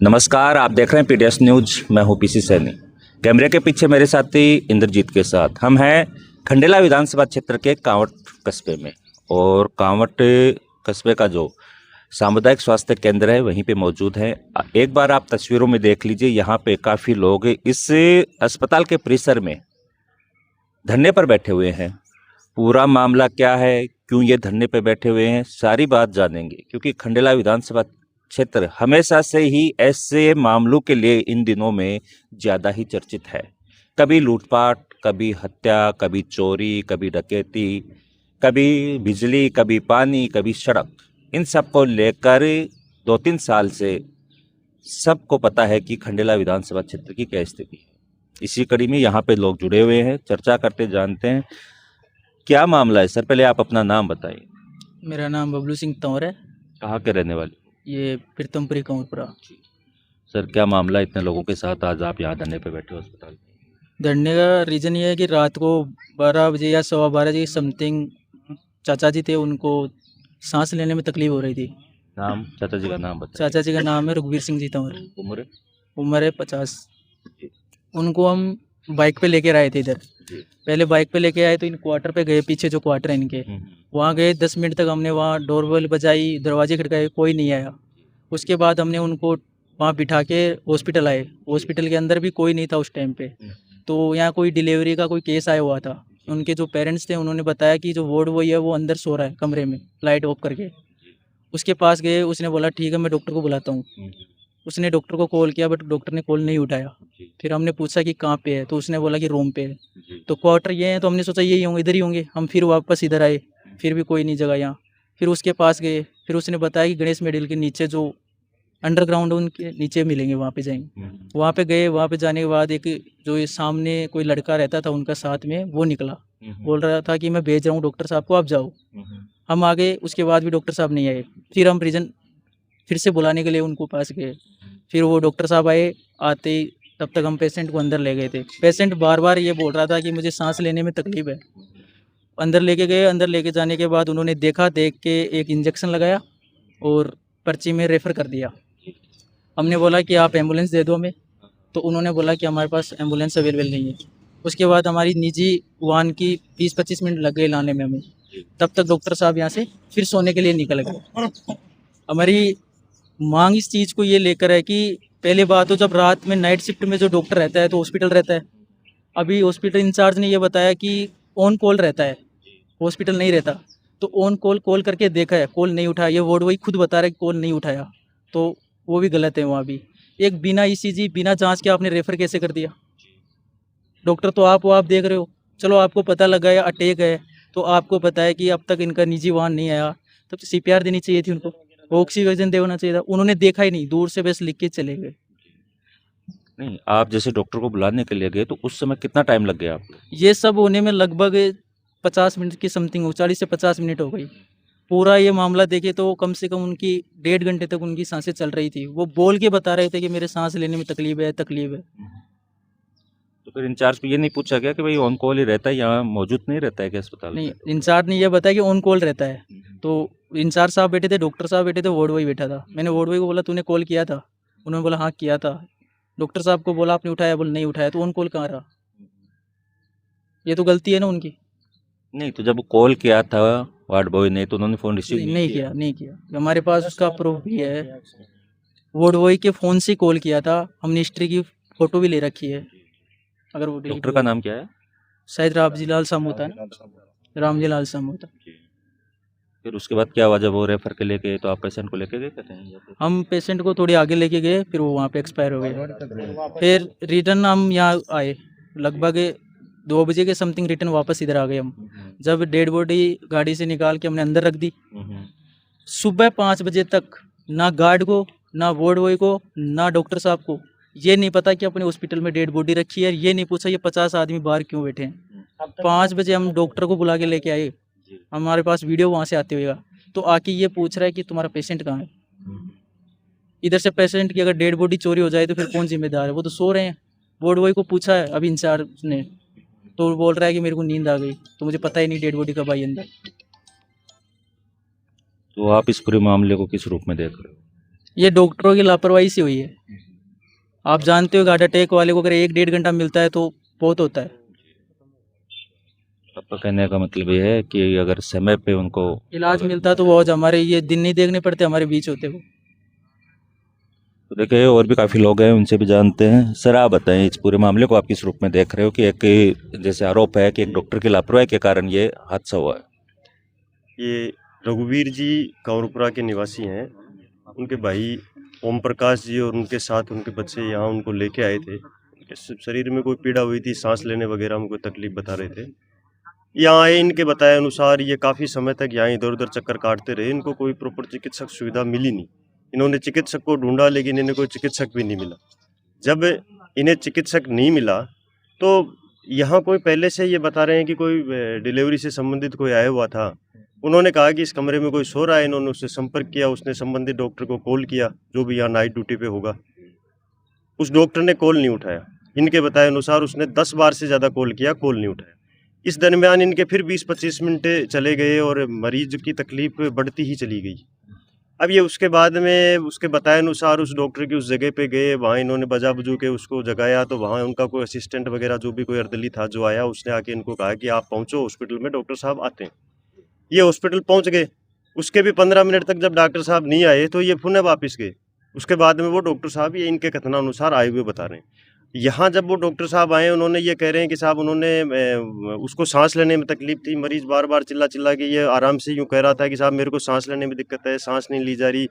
नमस्कार, आप देख रहे हैं पीडीएस न्यूज। मैं हूं पीसी सैनी। कैमरे के पीछे मेरे साथी इंद्रजीत के साथ हम हैं खंडेला विधानसभा क्षेत्र के कांवट कस्बे में। और कांवट कस्बे का जो सामुदायिक स्वास्थ्य केंद्र है वहीं पे मौजूद है। एक बार आप तस्वीरों में देख लीजिए, यहाँ पे काफ़ी लोग इस अस्पताल के परिसर में धरने पर बैठे हुए हैं। पूरा मामला क्या है, क्यों ये धरने पर बैठे हुए हैं, सारी बात जानेंगे, क्योंकि खंडेला विधानसभा क्षेत्र हमेशा से ही ऐसे मामलों के लिए इन दिनों में ज़्यादा ही चर्चित है। कभी लूटपाट, कभी हत्या, कभी चोरी, कभी डकैती, कभी बिजली, कभी पानी, कभी सड़क। इन सब को लेकर 2-3 साल से सबको पता है कि खंडेला विधानसभा क्षेत्र की क्या स्थिति है। इसी कड़ी में यहाँ पे लोग जुड़े हुए हैं, चर्चा करते जानते हैं क्या मामला है। सर, पहले आप अपना नाम बताइए। मेरा नाम बबलू सिंह तंवर है। कहाँ के रहने वाले? ये प्रीतमपुरी कंवरपुरा। सर, क्या मामला इतने लोगों के साथ आज आप यहाँ धरने पे बैठे हो अस्पताल में? धरने का रीज़न ये है कि रात को 12 बजे या 12:15 बजे समथिंग चाचा जी थे, उनको सांस लेने में तकलीफ हो रही थी। नाम, चाचा जी का नाम बताइए। चाचा जी का नाम है रघुवीर सिंह जी तंवर। उम्र? उम्र है 50। उनको हम बाइक पे लेकर आए थे इधर। पहले बाइक पे लेके आए तो इन क्वार्टर पे गए, पीछे जो क्वार्टर है इनके, वहाँ गए। 10 मिनट तक हमने वहाँ डोरबेल बजाई, दरवाजे खटकाए, कोई नहीं आया। उसके बाद हमने उनको वहाँ बिठा के हॉस्पिटल आए। हॉस्पिटल के अंदर भी कोई नहीं था उस टाइम पे। तो यहाँ कोई डिलीवरी का कोई केस आया हुआ था। उनके जो पेरेंट्स थे उन्होंने बताया कि जो वार्ड बॉय है वो अंदर सो रहा है कमरे में, लाइट ऑफ करके। उसके पास गए, उसने बोला ठीक है मैं डॉक्टर को बुलाता हूँ। उसने डॉक्टर को कॉल किया बट डॉक्टर ने कॉल नहीं उठाया। फिर हमने पूछा कि कहाँ पे है, तो उसने बोला कि रूम पे है। तो क्वार्टर ये है, तो हमने सोचा यही होंगे, इधर ही होंगे। हम फिर वापस इधर आए, फिर भी कोई नहीं जगह यहाँ। फिर उसके पास गए, फिर उसने बताया कि गणेश मेडिकल के नीचे जो अंडरग्राउंड उनके नीचे मिलेंगे, वहाँ पे जाएंगे। वहाँ पे गए, वहाँ पे जाने के बाद एक जो ये सामने कोई लड़का रहता था उनका साथ में, वो निकला, बोल रहा था कि मैं भेज रहा हूँ डॉक्टर साहब को, आप जाओ। हम आ गए, उसके बाद भी डॉक्टर साहब नहीं आए। फिर हम रीजन फिर से बुलाने के लिए उनको पास गए। फिर वो डॉक्टर साहब आए, आते ही तब तक हम पेशेंट को अंदर ले गए थे। पेशेंट बार बार ये बोल रहा था कि मुझे सांस लेने में तकलीफ है। अंदर लेके गए, अंदर लेके जाने के बाद उन्होंने देखा, देख के एक इंजेक्शन लगाया और पर्ची में रेफ़र कर दिया। हमने बोला कि आप एम्बुलेंस दे दो हमें, तो उन्होंने बोला कि हमारे पास एम्बुलेंस अवेलेबल नहीं है। उसके बाद हमारी निजी वाहन की 20-25 मिनट लग गए लाने में हमें। तब तक डॉक्टर साहब यहाँ से फिर सोने के लिए निकल गए। हमारी मांग इस चीज़ को ये लेकर है कि पहले बात तो जब रात में नाइट शिफ्ट में जो डॉक्टर रहता है तो हॉस्पिटल रहता है। अभी हॉस्पिटल इंचार्ज ने ये बताया कि ऑन कॉल रहता है, हॉस्पिटल नहीं रहता। तो ऑन कॉल कॉल करके देखा है, कॉल नहीं उठाया। ये वार्ड वही खुद बता रहा है कि कॉल नहीं उठाया, तो वो भी गलत है। वहाँ भी एक बिना ईसीजी, बिना जांच के आपने रेफर कैसे कर दिया? डॉक्टर तो आप हो, आप देख रहे हो। चलो आपको पता लगा है अटैक है, तो आपको पता है कि अब तक इनका निजी वाहन नहीं आया, तब तो सीपीआर देनी चाहिए थी उनको, ऑक्सीजन देना चाहिए था। उन्होंने देखा ही नहीं, दूर से बस लिख के चले गए। नहीं, आप जैसे डॉक्टर को बुलाने के लिए गए तो उस समय कितना टाइम लग गया आपको? ये सब होने में लगभग 50 मिनट की समथिंग हो, 40 से 50 मिनट हो गई। पूरा ये मामला देखे तो कम से कम उनकी 1.5 घंटे तक उनकी सांसें चल रही थी। वो बोल के बता रहे थे कि मेरे सांस लेने में तकलीफ है, तकलीफ है। तो फिर इंचार्ज को ये नहीं पूछा गया कि भाई ऑन कॉल ही रहता है, यहाँ मौजूद नहीं रहता है क्या अस्पताल नहीं, में? इंचार्ज ने ये बताया कि ऑन कॉल रहता है। तो इंचार्ज साहब बैठे थे, डॉक्टर साहब बैठे थे, वार्ड बॉय बैठा था। मैंने वार्ड बॉय को बोला तूने कॉल किया था? उन्होंने बोला हाँ किया था। डॉक्टर साहब को बोला आपने उठाया? बोला नहीं उठाया। तो ऑन कॉल कहाँ रहा? ये तो गलती है ना उनकी। नहीं, तो जब कॉल किया था वार्ड बॉय ने तो उन्होंने फ़ोन रिसीव नहीं किया, नहीं किया। हमारे पास उसका प्रूफ भी है। वार्ड बॉय के फ़ोन से कॉल किया था, हमने हिस्ट्री की फ़ोटो भी ले रखी है। अगर वो डॉक्टर का नाम क्या है? शायद रामजी लाल सामूता है, रामजी लाल सामूता। फिर उसके बाद क्या हुआ जब वो रेफर के लेके, तो आप पेशेंट को लेके गए कहते हैं? हम पेशेंट को थोड़ी आगे लेके गए, फिर वो वहाँ पे एक्सपायर हो गए। फिर रिटर्न हम यहाँ आए, लगभग 2 बजे के समथिंग रिटर्न वापस इधर आ गए हम। जब डेड बॉडी गाड़ी से निकाल के हमने अंदर रख दी, सुबह 5 बजे तक ना गार्ड को, ना वार्ड बॉय को, ना डॉक्टर साहब को ये नहीं पता कि अपने हॉस्पिटल में डेड बॉडी रखी है। ये नहीं पूछा ये 50 आदमी बाहर क्यों बैठे हैं। 5 बजे हम डॉक्टर को बुला के लेके आए, हमारे पास वीडियो वहाँ से आते हुए, तो आके ये पूछ रहा है कि तुम्हारा पेशेंट कहाँ है। इधर से पेशेंट की अगर डेड बॉडी चोरी हो जाए तो फिर कौन जिम्मेदार है? वो तो सो रहे हैं। वार्ड बॉय को पूछा है अभी इंचार्ज ने, तो वो बोल रहा है कि मेरे को नींद आ गई, तो मुझे पता ही नहीं डेड बॉडी कब आई अंदर। तो आप इस पूरे मामले को किस रूप में देख रहे हो? ये डॉक्टरों की लापरवाही से हुई है। आप जानते हो हार्ट अटैक वाले को अगर 1-1.5 घंटा मिलता है तो बहुत होता है। आपका कहने का मतलब ये है कि अगर समय पे उनको इलाज मिलता तो बहुत, हमारे ये दिन नहीं देखने पड़ते, हमारे बीच होते वो। तो देखिए और भी काफ़ी लोग हैं, उनसे भी जानते हैं। सर आप बताएं, इस पूरे मामले को आप किस रूप में देख रहे हो कि एक जैसे आरोप है कि एक डॉक्टर की लापरवाही के कारण ये हादसा हुआ है। ये रघुवीर जी कांवरपुरा के निवासी हैं। उनके भाई ओम प्रकाश जी और उनके साथ उनके बच्चे यहाँ उनको लेके आए थे। उनके शरीर में कोई पीड़ा हुई थी, सांस लेने वगैरह में कोई तकलीफ बता रहे थे। यहाँ आए, इनके बताए अनुसार ये काफ़ी समय तक यहाँ इधर उधर चक्कर काटते रहे। इनको कोई प्रॉपर चिकित्सक सुविधा मिली नहीं। इन्होंने चिकित्सक को ढूंढा लेकिन इन्हें कोई चिकित्सक भी नहीं मिला। जब इन्हें चिकित्सक नहीं मिला तो यहाँ कोई पहले से ये बता रहे हैं कि कोई डिलीवरी से संबंधित कोई आया हुआ था। उन्होंने कहा कि इस कमरे में कोई सो रहा है। इन्होंने उससे संपर्क किया, उसने संबंधित डॉक्टर को कॉल किया, जो भी यहाँ नाइट ड्यूटी पे होगा। उस डॉक्टर ने कॉल नहीं उठाया। इनके बताए अनुसार उसने 10 बार से ज़्यादा कॉल किया, कॉल नहीं उठाया। इस दरमियान इनके फिर 20-25 मिनट चले गए और मरीज की तकलीफ बढ़ती ही चली गई। अब ये उसके बाद में उसके बताए अनुसार उस डॉक्टर की उस जगह पे गए, वहाँ इन्होंने बजा बजू के उसको जगाया तो वहाँ उनका कोई असिस्टेंट वगैरह जो भी कोई अर्दली था जो आया, उसने आके इनको कहा कि आप पहुँचो हॉस्पिटल में, डॉक्टर साहब आते हैं। ये हॉस्पिटल पहुँच गए। उसके भी 15 मिनट तक जब डॉक्टर साहब नहीं आए तो ये पुनः वापस गए। उसके बाद में वो डॉक्टर साहब ये इनके कथनानुसार आए हुए बता रहे हैं। यहाँ जब वो डॉक्टर साहब आए, उन्होंने ये कह रहे हैं कि साहब उन्होंने उसको सांस लेने में तकलीफ थी। मरीज बार बार चिल्ला चिल्ला के ये आराम से यूँ कह रहा था कि साहब मेरे को सांस लेने में दिक्कत है, सांस नहीं ली जा रही।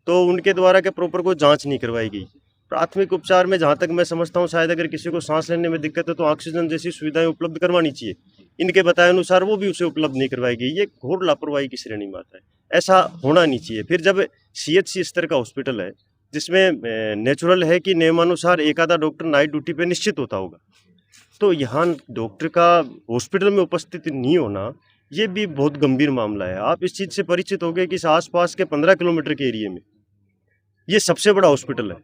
तो उनके द्वारा के प्रॉपर कोई जांच नहीं करवाई गई। प्राथमिक उपचार में जहाँ तक मैं समझता हूँ, शायद अगर किसी को सांस लेने में दिक्कत है तो ऑक्सीजन जैसी सुविधाएं उपलब्ध करवानी चाहिए। इनके बताए अनुसार वो भी उसे उपलब्ध नहीं करवाई गई। ये घोर लापरवाही की श्रेणी में आता है। ऐसा होना नहीं चाहिए। फिर जब CHC स्तर का हॉस्पिटल है जिसमें नेचुरल है कि नियमानुसार एक आधा डॉक्टर नाइट ड्यूटी पे निश्चित होता होगा, तो यहाँ डॉक्टर का हॉस्पिटल में उपस्थिति नहीं होना ये भी बहुत गंभीर मामला है। आप इस चीज़ से परिचित हो गए कि इस आसपास के 15 किलोमीटर के एरिया में ये सबसे बड़ा हॉस्पिटल है।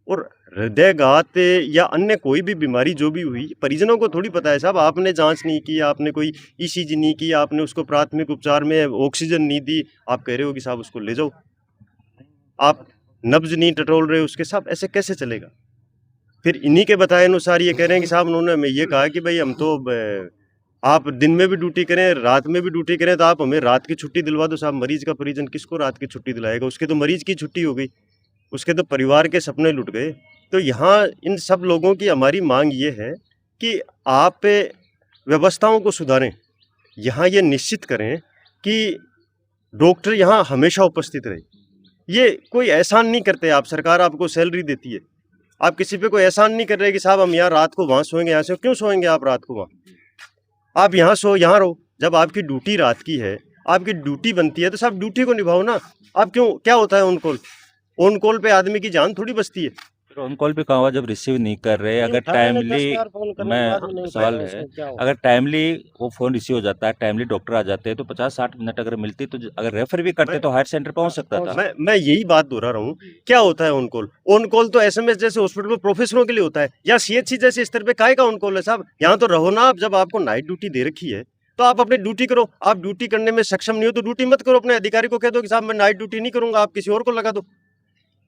और हृदयघात या अन्य कोई भी बीमारी जो भी हुई, परिजनों को थोड़ी पता है साहब। आपने जांच नहीं की, आपने कोई ECG नहीं की, आपने उसको प्राथमिक उपचार में ऑक्सीजन नहीं दी, आप कह रहे हो कि साहब उसको ले जाओ। आप नब्ज नहीं टटोल रहे उसके, साहब ऐसे कैसे चलेगा। फिर इन्हीं के बताए अनुसार ये कह रहे हैं कि साहब उन्होंने हमें ये कहा कि भाई हम तो आप दिन में भी ड्यूटी करें, रात में भी ड्यूटी करें, तो आप हमें रात की छुट्टी दिलवा दो। साहब मरीज का परिजन किसको रात की छुट्टी दिलाएगा? उसके तो मरीज की छुट्टी हो गई, उसके तो परिवार के सपने लुट गए। तो यहाँ इन सब लोगों की हमारी मांग ये है कि आप व्यवस्थाओं को सुधारें। यहाँ ये निश्चित करें कि डॉक्टर यहाँ हमेशा उपस्थित रहे। ये कोई एहसान नहीं करते आप, सरकार आपको सैलरी देती है, आप किसी पे कोई एहसान नहीं कर रहे कि साहब हम यहाँ रात को वहाँ सोएंगे, यहाँ से क्यों सोएंगे आप रात को वहाँ? आप यहाँ सो, यहाँ रहो। जब आपकी ड्यूटी रात की है, आपकी ड्यूटी बनती है तो साहब ड्यूटी को निभाओ ना। आप क्यों, क्या होता है ऑन कॉल पे आदमी की जान थोड़ी बचती है। फिर ऑन कॉल पे कहा हुआ जब रिसीव नहीं कर रहे, अगर टाइमली, मैं सवाल है, अगर टाइमली वो फ़ोन रिसीव हो जाता है, टाइमली डॉक्टर आ जाते हैं तो 50-60 मिनट अगर मिलती तो अगर रेफर भी करते तो हायर सेंटर पहुंच सकता था। मैं यही बात दोहरा रहा हूँ। क्या होता है ऑन कॉल? ऑन कॉल तो SMS जैसे हॉस्पिटल में प्रोफेसरों के लिए होता है, या CHC जैसे स्तर पे काहे का ऑन कॉल है साहब? यहाँ तो रहो ना आप। जब आपको नाइट ड्यूटी दे रखी है तो आप अपनी ड्यूटी करो। आप ड्यूटी करने में सक्षम नहीं हो तो ड्यूटी मत करो। अपने अधिकारी को कह दो कि साहब मैं नाइट ड्यूटी नहीं करूंगा, आप किसी और को लगा दो।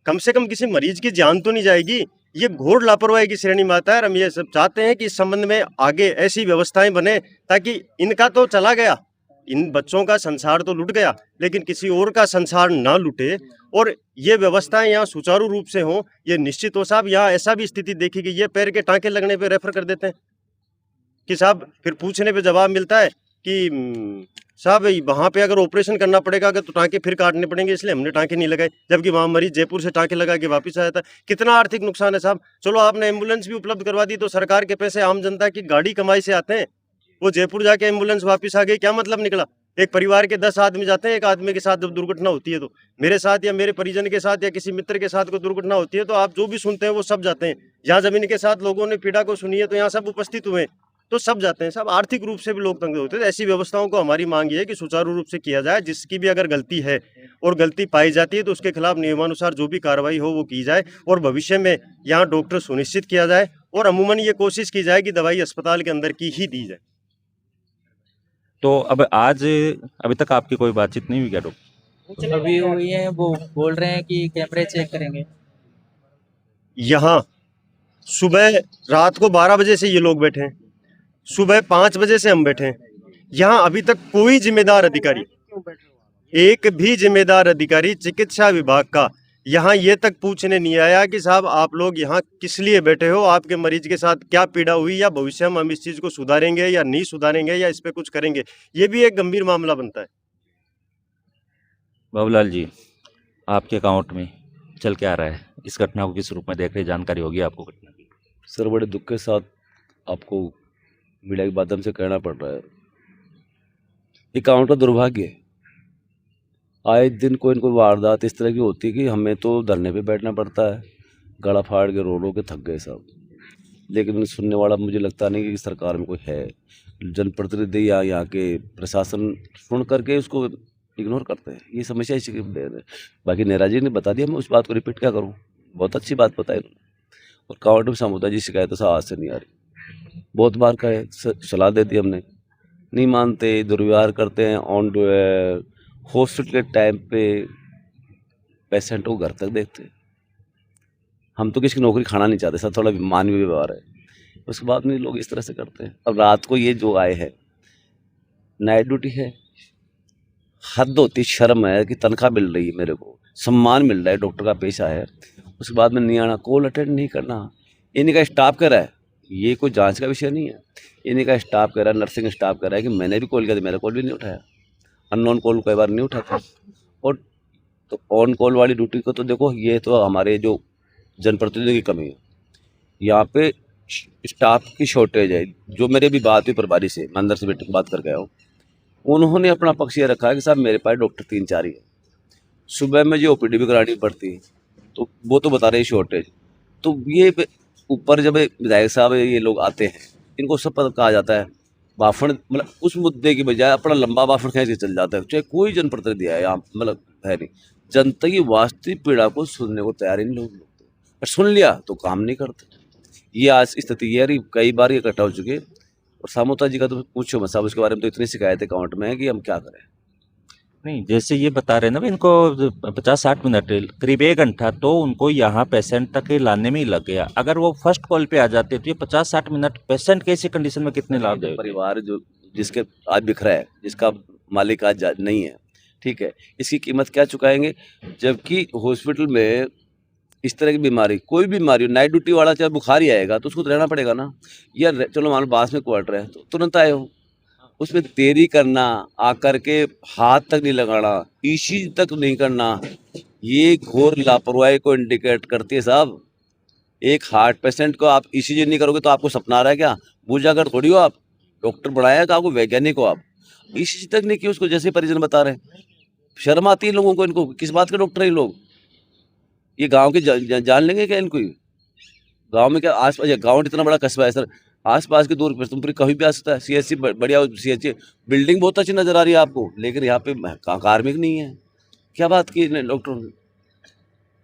कम से कम किसी मरीज की जान तो नहीं जाएगी। ये घोर लापरवाही की श्रेणी में आता है। हम ये सब चाहते हैं कि इस संबंध में आगे ऐसी व्यवस्थाएं बने ताकि इनका तो चला गया, इन बच्चों का संसार तो लुट गया, लेकिन किसी और का संसार ना लुटे और ये व्यवस्थाएं यहाँ सुचारू रूप से हों, ये निश्चित हो साहब। यहाँ ऐसा भी स्थिति देखी कि ये पैर के टाँके लगने पे रेफर कर देते हैं कि साहब, फिर पूछने पे जवाब मिलता है कि साहब वहाँ पे अगर ऑपरेशन करना पड़ेगा अगर तो टाँके फिर काटने पड़ेंगे, इसलिए हमने टाँके नहीं लगाए। जबकि वहाँ मरीज जयपुर से टाँके लगा के वापस आया था। कितना आर्थिक नुकसान है साहब। चलो आपने एम्बुलेंस भी उपलब्ध करवा दी तो सरकार के पैसे आम जनता की गाड़ी कमाई से आते हैं। वो जयपुर जाके एम्बुलेंस वापस आ गई, क्या मतलब निकला? एक परिवार के 10 आदमी जाते हैं, एक आदमी के साथ जब दुर्घटना होती है तो मेरे साथ या मेरे परिजन के साथ या किसी मित्र के साथ कोई दुर्घटना होती है तो आप जो भी सुनते हैं वो सब जाते हैं। यहाँ जब इनके साथ लोगों ने पीड़ा को सुनी है तो यहाँ सब उपस्थित हुए तो सब जाते हैं। सब आर्थिक रूप से भी लोग तंग होते हैं। ऐसी व्यवस्थाओं को हमारी मांग ये है कि सुचारू रूप से किया जाए। जिसकी भी अगर गलती है और गलती पाई जाती है तो उसके खिलाफ नियमानुसार जो भी कार्रवाई हो वो की जाए और भविष्य में यहाँ डॉक्टर सुनिश्चित किया जाए और अमूमन ये कोशिश की जाए कि दवाई अस्पताल के अंदर की ही दी जाए। तो अब आज अभी तक आपकी कोई बातचीत नहीं हुई क्या डॉक्टर? अभी हुई है, वो बोल रहे हैं कि कैमरे चेक करेंगे। यहाँ सुबह रात को 12 बजे से ये लोग बैठे हैं, सुबह 5 बजे से हम बैठे हैं। यहाँ अभी तक कोई जिम्मेदार अधिकारी, एक भी जिम्मेदार अधिकारी चिकित्सा विभाग का यहाँ ये तक पूछने नहीं आया कि साहब आप लोग यहाँ किस लिए बैठे हो, आपके मरीज के साथ क्या पीड़ा हुई, या भविष्य में हम इस चीज़ को सुधारेंगे या नहीं सुधारेंगे, या इस पे कुछ करेंगे। ये भी एक गंभीर मामला बनता है। बाबूलाल जी, आपके अकाउंट में चल क्या रहा है? इस घटना को किस रूप में देख रहे हैं? जानकारी होगी आपको घटना की? सर, बड़े दुख के साथ आपको मीडिया के माध्यम से कहना पड़ रहा है, ये अकाउंट का दुर्भाग्य है। आए दिन कोई न कोई वारदात इस तरह की होती है कि हमें तो धरने पे बैठना पड़ता है, गला फाड़ के रो के थक गए सब। लेकिन सुनने वाला मुझे लगता नहीं कि सरकार में कोई है। जनप्रतिनिधि या यहाँ के प्रशासन सुन करके उसको इग्नोर करते हैं। ये समस्या इसी की वजह है। बाकी नेहरा जी ने बता दिया, मैं उस बात को रिपीट क्या करूँ। बहुत अच्छी बात बताई उन्होंने। और कांवड़ में समझौता जी शिकायत तो आज से नहीं आ रही, बहुत बार कहे, सलाह दे दी हमने, नहीं मानते, दुर्व्यवहार करते हैं। ऑन हॉस्पिटल के टाइम पे पेशेंट को घर तक देखते हैं। हम तो किसी की नौकरी खाना नहीं चाहते सर, थोड़ा मानवीय व्यवहार है। उसके बाद में लोग इस तरह से करते हैं। अब रात को ये जो आए हैं, नाइट ड्यूटी है, हद होती, शर्म है कि तनख्वाह मिल रही है, मेरे को सम्मान मिल रहा है, डॉक्टर का पेशा है, उसके बाद में नहीं आना, कॉल अटेंड नहीं करना। इनका स्टाफ कह रहा है, ये कोई जांच का विषय नहीं है, इनका स्टाफ कह रहा है, नर्सिंग स्टाफ कह रहा है कि मैंने भी कॉल किया था, मेरा कॉल भी नहीं उठाया, अननोन कॉल कई बार नहीं उठाता। और तो ऑन कॉल वाली ड्यूटी को तो देखो, ये तो हमारे जो जनप्रतिनिधियों की कमी है। यहाँ पे स्टाफ की शॉर्टेज है। जो मेरे भी बात हुई प्रभारी से, मैं अंदर से बैठ के बात करके आया हूँ, उन्होंने अपना पक्ष ये रखा है कि साहब मेरे पास डॉक्टर 3-4 ही है, सुबह में जो ओपीडी भी करानी पड़ती है, तो वो तो बता रहे शॉर्टेज। तो ये ऊपर जब विधायक साहब ये लोग आते हैं, इनको सब पता कहा जाता है, भाषण मतलब उस मुद्दे की बजाय अपना लंबा भाषण खींच के चल जाता है। चाहे कोई जनप्रतिनिधि है यहाँ, मतलब है नहीं, जनता की वास्तविक पीड़ा को सुनने को तैयार ही नहीं लोग, और सुन लिया तो काम नहीं करते। ये आज स्थिति ये रही, कई बार ये इकट्ठा हो चुके। और सामोता जी का तो पूछो मत साहब, उसके बारे में तो इतनी शिकायतें अकाउंट में है कि हम क्या करें। नहीं, जैसे ये बता रहे हैं ना भाई, इनको 50-60 मिनट, करीब 1 घंटा तो उनको यहाँ पेशेंट तक लाने में ही लग गया। अगर वो फर्स्ट कॉल पे आ जाते तो ये 50-60 मिनट पेशेंट कैसी कंडीशन में कितने लाभ देगा? परिवार जो जिसके आज बिखरा है, जिसका मालिक आज नहीं है, ठीक है, इसकी कीमत क्या चुकाएंगे? जबकि हॉस्पिटल में इस तरह की बीमारी, कोई बीमारी हो, नाइट ड्यूटी वाला चाहे बुखार ही आएगा तो उसको तो रहना पड़ेगा ना। या चलो मान लो बास में क्वार्टर है तो तुरंत आए हो, उसमें देरी करना, आकर के हाथ तक नहीं लगाना, ईसीजी तक नहीं करना, ये घोर लापरवाही को इंडिकेट करती है साहब। एक हार्ट पेशेंट को आप ईसीजी नहीं करोगे तो आपको सपना आ रहा है क्या? बूझाकर थोड़ी हो आप, डॉक्टर बढ़ाया कि आपको वैज्ञानिक हो आप। ईसीजी तक नहीं की उसको, जैसे परिजन बता रहे हैं। शर्म आती है लोगों को, इनको किस बात के डॉक्टर है लोग? ये गांव के जान लेंगे क्या इनको? गांव में क्या आसपास, गांव इतना बड़ा कस्बा है सर, आसपास के दूर पर तुम कहीं भी आ सकता है। सीएचसी बढ़िया, सीएचसी बिल्डिंग बहुत अच्छी नजर आ रही है आपको, लेकिन यहाँ पे कार्मिक नहीं है। क्या बात की डॉक्टर ने?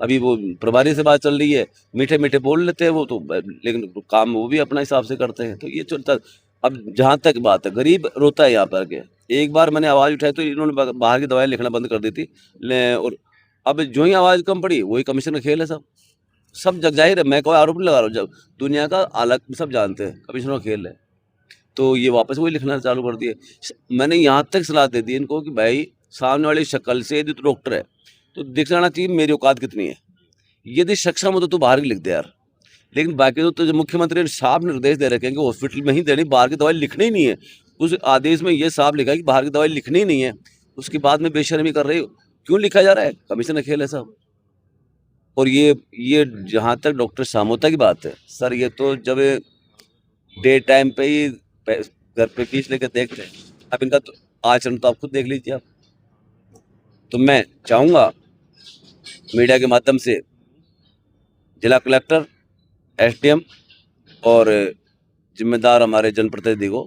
अभी वो प्रभारी से बात चल रही है, मीठे मीठे बोल लेते हैं वो तो, लेकिन काम वो भी अपना हिसाब से करते हैं। तो ये चलता। अब जहाँ तक बात है, गरीब रोता है यहाँ पर के। एक बार मैंने आवाज़ उठाई तो इन्होंने बाहर की दवाएं लिखना बंद कर दी थी। और अब जो ही आवाज़ कम पड़ी वही कमीशन का खेल है। सब जग जाहिर है, मैं कोई आरोप नहीं लगा रहा हूँ, जब दुनिया का अलग सब जानते हैं कमीशनों का खेल है। तो ये वापस वही लिखना चालू कर दिए। मैंने यहाँ तक सलाह दे दी इनको कि भाई सामने वाली शक्ल से यदि तो डॉक्टर है तो दिख जाना चाहिए मेरी औकात कितनी है। यदि सक्षम हो तो तू बाहर की लिख दे यार। लेकिन बाकी तो जो मुख्यमंत्री ने साफ निर्देश दे रखे हैं कि हॉस्पिटल में ही देनी, बाहर की दवाई लिखनी ही नहीं है। उस आदेश में ये साफ लिखा है कि बाहर की दवाई लिखनी ही नहीं है। उसके बाद में बेशर्मी कर रही हो, क्यों लिखा जा रहा है? कमीशन का खेल है साहब। और ये जहाँ तक डॉक्टर सामोता की बात है सर, ये तो जब डे टाइम पे ही घर पे फीस लेकर देखते हैं। अब इनका तो आचरण तो आप खुद देख लीजिए आप। तो मैं चाहूँगा मीडिया के माध्यम से जिला कलेक्टर, एसडीएम और जिम्मेदार हमारे जनप्रतिनिधि को,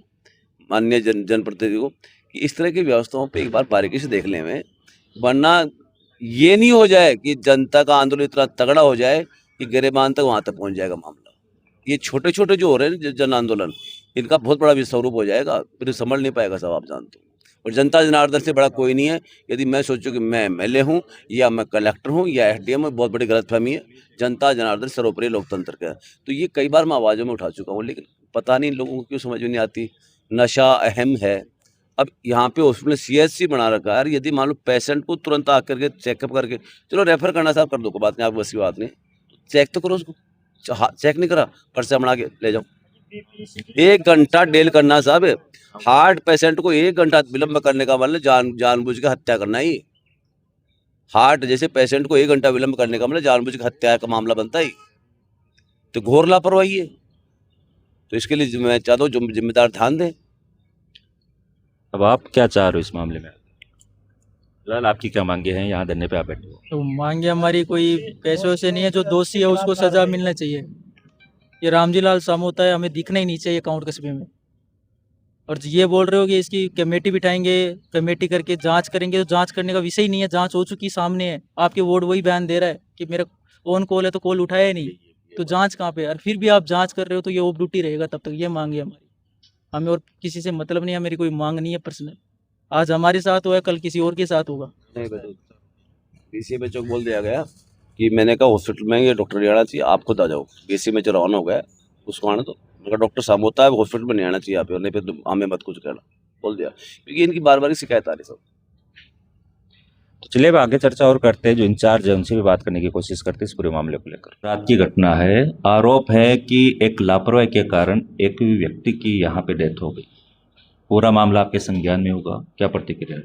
माननीय जनप्रतिनिधि को, कि इस तरह की व्यवस्थाओं पे एक बार बारीकी से देख लें हमें, वरना ये नहीं हो जाए कि जनता का आंदोलन इतना तगड़ा हो जाए कि गिरेबान तक वहाँ तक पहुँच जाएगा मामला। ये छोटे छोटे जो हो रहे हैं जन आंदोलन, इनका बहुत बड़ा विस्वरूप हो जाएगा, फिर संभल नहीं पाएगा साहब, आप जानते हो। और जनता जनार्दन से बड़ा कोई नहीं है। यदि मैं सोचूं कि मैं एमएलए हूं या मैं कलेक्टर हूं या एसडीएम हूं, बहुत बड़ी गलतफहमी है। जनता जनार्दन सर्वोपरि लोकतंत्र का है। तो ये कई बार मैं आवाज़ों में उठा चुका हूँ, लेकिन पता नहीं लोगों को क्यों समझ में नहीं आती। नशा अहम है। अब यहाँ पे हॉस्पिटल में सीएचसी बना रखा है यार, यदि मान लो पेशेंट को तुरंत आकर के चेकअप करके, चलो रेफर करना साहब कर दो, कोई बात नहीं, आप बस की बात नहीं, चेक तो करो उसको। चेक नहीं करा, पर्चा बना के ले जाओ। 1 घंटा डेल करना साहब, हार्ट पेशेंट को 1 घंटा विलंब करने का मतलब जानबूझ के हत्या करना ही। हार्ट जैसे पेशेंट को 1 घंटा विलंब करने का मतलब जानबूझ के हत्या का मामला बनता ही, तो घोर लापरवाही है। तो इसके लिए मैं चाहता हूँ जो जिम्मेदार ध्यान दें। अब आप क्या चाह रहे हो इस मामले में? फिलहाल आपकी क्या मांगे हैं? यहाँ धरने पे आप बैठे हो। तो मांगे हमारी कोई पैसों से नहीं है, जो दोषी है उसको सजा मिलना चाहिए। ये रामजी लाल सामोता है, हमें दिखना ही नहीं चाहिए काउंट कस्बे में। और ये बोल रहे हो कि इसकी कमेटी बिठाएंगे, कमेटी करके जांच करेंगे, तो जांच करने का विषय ही नहीं है, जांच हो चुकी सामने है। आपके वार्ड वही बयान दे रहा है कि मेरा ऑन कॉल है तो कॉल उठाया ही नहीं, तो जांच कहाँ पे? और फिर भी आप जांच कर रहे हो, तो ये ऑफ ड्यूटी रहेगा तब तक। ये मांगे हमारी, हमें और किसी से मतलब नहीं है, मेरी कोई मांग नहीं है पर्सनल। आज हमारे साथ हुआ है, कल किसी और के साथ होगा। बीसीए में चौक बोल दिया गया कि मैंने कहा हॉस्पिटल में ये डॉक्टर नहीं आना चाहिए, आप खुद आ जाओ। बीसीए में जो रवाना हो गया उसको आना, तो अगर डॉक्टर सामोता है हॉस्पिटल में नहीं आना चाहिए आप, नहीं फिर हमें मत कुछ कहना, बोल दिया। क्योंकि इनकी बार बार शिकायत आ रही सब। तो चलिए अब आगे चर्चा और करते हैं, जो इंचार्ज है उनसे भी बात करने की कोशिश करते हैं इस पूरे मामले को लेकर। रात की घटना है, आरोप है कि एक लापरवाही के कारण एक व्यक्ति की यहाँ पे डेथ हो गई। पूरा मामला आपके संज्ञान में होगा, क्या प्रतिक्रिया है?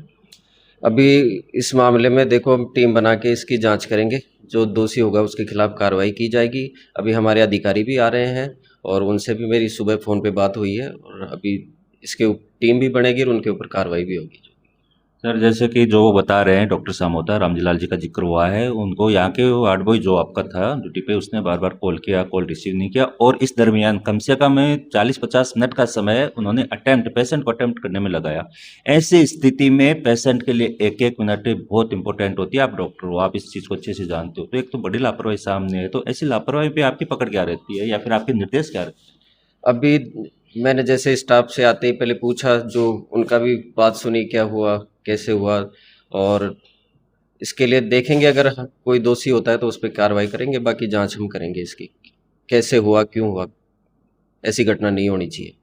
अभी इस मामले में देखो, हम टीम बना के इसकी जांच करेंगे, जो दोषी होगा उसके खिलाफ कार्रवाई की जाएगी। अभी हमारे अधिकारी भी आ रहे हैं और उनसे भी मेरी सुबह फ़ोन पे बात हुई है, और अभी इसके टीम भी बनेगी और उनके ऊपर कार्रवाई भी होगी। सर, जैसे कि जो वो बता रहे हैं डॉक्टर सामोता, रामजी लाल जी का जिक्र हुआ है, उनको यहाँ के वार्ड बॉय जो आपका था ड्यूटी पे, उसने बार बार कॉल किया, कॉल रिसीव नहीं किया, और इस दरमियान कम से कम 40-50 मिनट का समय उन्होंने पेशेंट को अटेम्प्ट करने में लगाया। ऐसी स्थिति में पेशेंट के लिए 1-1 मिनट बहुत इंपॉर्टेंट होती है। आप डॉक्टर हो, आप इस चीज़ को अच्छे से जानते हो, तो एक तो बड़ी लापरवाही सामने है, तो ऐसी लापरवाही पे आपकी पकड़ क्या रहती है, या फिर आपके निर्देश क्या रहते हैं? अभी मैंने जैसे स्टाफ से आते ही पहले पूछा, जो उनका भी बात सुनी, क्या हुआ, कैसे हुआ, और इसके लिए देखेंगे, अगर कोई दोषी होता है तो उस पर कार्रवाई करेंगे। बाकी जांच हम करेंगे इसकी, कैसे हुआ, क्यों हुआ, ऐसी घटना नहीं होनी चाहिए।